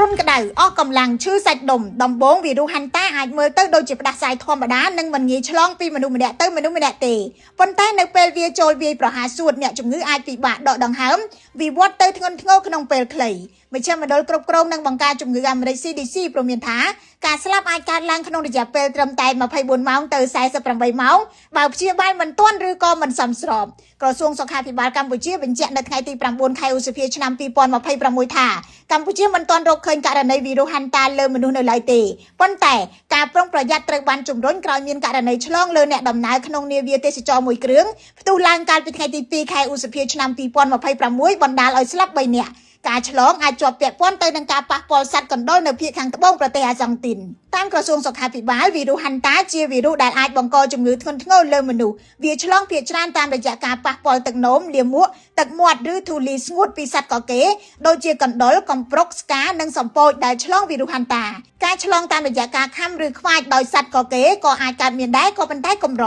គ្រុនកដៅអស់កម្លាំងឈឺសាច់ដុំដំបងវីរុសហាន់តាអាចមើលទៅដូចជាផ្ដាសាយធម្មតានិងមិនងាយឆ្លងពីមនុស្សម្នាក់ទៅមនុស្សម្នាក់ទេប៉ុន្តែនៅពេលវាចូលវាយប្រហារសួតអ្នកជំងឺអាចពិបាកដកដង្ហើមវិវត្តទៅធ្ងន់ធ្ងរក្នុងពេលខ្លីមជ្ឈមណ្ឌលគ្រប់គ្រងនិងបង្ការជំងឺអាមេរិក CDC ព្រមានថាការស្លាប់អាចកើតឡើងក្នុងរយៈពេលត្រឹមតែ24ម៉ោងទៅ48ម៉ោងបើព្យាបាលមិនទាន់ឬក៏មិនសមស្របក្រសួងសុខាភិបាលកម្ពុជាបញ្ជាក់នៅថ្ងៃទី9ខែឧសភាឆ្នាំ2026ថាកម្ពុជាមិនទាន់រកឃើញករណីវីរុសហាន់តាលើមនុស្សនៅឡើយទេប៉ុន្តែការប្រុងប្រយ័ត្នត្រូវបានជំរុញក្រោយមានករណីឆ្លងលើអ្នកដំណើរក្នុងនាវាទេសចរមួយគ្រឿងផ្ទុះឡើងកាលពីថ្ងៃទី2ខែឧសភាឆ្នាំ2026បណ្ដាលឲ្យស្លាប់3នាក់ការឆ្លងអាចជាប់ពាក់ព័ន្ធទៅនឹងការប៉ះពាល់សត្វកណ្ដុរនៅភាគខាងត្បូងប្រទេសអាសង់ទីនតាមក្រសួងសុខាភិបាលវីរុសហាន់តាជាវីរុសដែលអាចបង្កជំងឺធ្ងន់ធ្ងរលើមនុស្សវាឆ្លងភាគច្រើនតាមរយៈការប៉ះពាល់ទឹកនោមលាមកទឹកមាត់ឬធូលីស្ងួតពីសត្វកកេរដូចជាកណ្ដុរកំប្រុកស្កានិងសំពោចដែលឆ្លងវីរុសហាន់តាការឆ្លងតាមរយៈការខាំឬខ្វាចដោយសត្វកកេរក៏អាចកើតមានដែរក៏ប៉ុន្តែកម្រ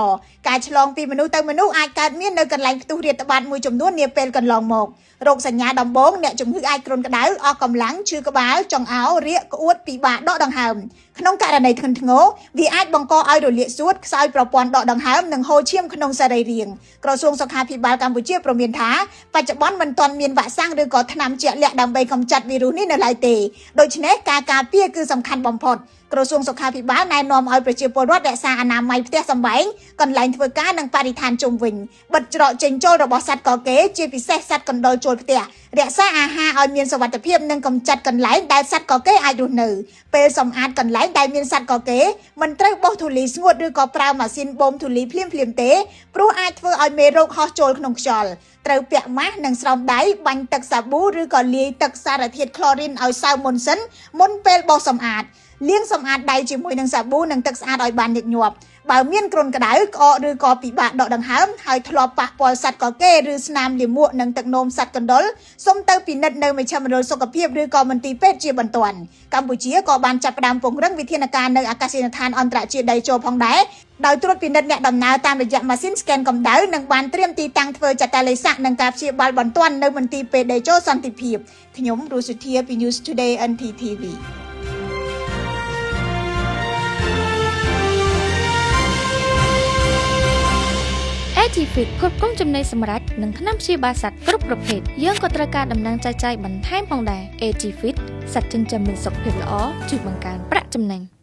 ការឆ្លងពីមនុស្សទៅមនុស្សអាចកើតមាននៅកន្លែងផ្ទុះរាតត្បាតមួយចំនួននាពេលកន្លងមករោគសញ្ញាដំបូងអ្នកជំងឺអាចគ្រុនក្តៅអស់កម្លាំងឈឺក្បាលចង្អោររាកក្អួតពិបាកដកដង្ហើមក្នុងករណីធ្ងន់ធ្ងរវាអាចបង្កឲ្យរលាកសួតខ្សោយប្រព័ន្ធដកដង្ហើមនិងហូរឈាមក្នុងសរីរាង្គក្រសួងសុខាភិបាលកម្ពុជាព្រមានថាបច្ចុប្បន្នមិនទាន់មានវ៉ាក់សាំងឬក៏ថ្នាំជាក់លាក់ដើម្បីកម្ចាត់វីរុសនេះនៅឡើយទេដូច្នេះការការពារគឺសំខាន់បំផុតក្រសួងសុខាភិបាលណែនាំឲ្យប្រជាពលរដ្ឋរក្សាអនាម័យផ្ទះសម្បែងកន្លែងធ្វើការនិងបរិស្ថានជុំវិញបិទច្រកចេញចូលរបស់សត្វកកេរជាពិសេសសត្វកណ្ដុរចូលផ្ទះរក្សាអាហារឲ្យមានសុវត្ថិភាពនិងកម្ចាត់កន្លែងដែលសត្វកកេរអាចរស់នៅពេលសម្អាតកន្លែងដែលមានសត្វកកេរមិនត្រូវបោះធូលីស្ងួតឬក៏ប្រើម៉ាស៊ីនបូមធូលីភ្លាមៗទេព្រោះអាចធ្វើឲ្យមេរោគហោះចូលក្នុងខ្យល់ត្រូវពាក់ម៉ាស់និងស្រោមដៃបាញ់ទឹកសាប៊ូឬក៏លាយទឹកសារធាតុក្លរីនឲ្យសើមមុនសិនមុនពេលបោសសម្អាតលាងសម្អាតដៃជាមួយនឹងសាប៊ូនិងទឹកស្អាតឲ្យបានញឹកញាប់បើមានគ្រុនក្តៅក្អកឬក៏ពិបាកដកដង្ហើមហើយធ្លាប់ប៉ះពាល់សត្វកកេរឬស្នាមលាមកនិងទឹកនោមសត្វកណ្ដុរសូមទៅពិនិត្យនៅមជ្ឈមណ្ឌលសុខភាពឬក៏មន្ទីរពេទ្យជាបន្ទាន់កម្ពុជាក៏បានចាប់ផ្ដើមពង្រឹងវិធានការនៅអាកាសយានដ្ឋានអន្តរជាតិដីជោផងដែរដោយត្រួតពិនិត្យអ្នកដំណើរតាមរយៈម៉ាស៊ីនស្កេនកម្ដៅនិងបានត្រៀមទីតាំងធ្វើចតាឡេសាក់និងការព្យាបាលបន្ទាន់នៅមន្ទីរពេទ្យដីជោសន្តិភាពខ្ញុំរស់សុធាពី News Today NTTV ATFIT គ្រប់គ្រងចំណីសម្រេចនិងថ្នាំព្យាបាលសត្វគ្រប់ប្រភេទយើងក៏ត្រូវការដំណឹងចែកចាយបន្ថែមផងដែរ ATFIT សត្វចិញ្ចឹមមានសុខភាពល្អជួយបង្កើនប្រាក់ចំណេញ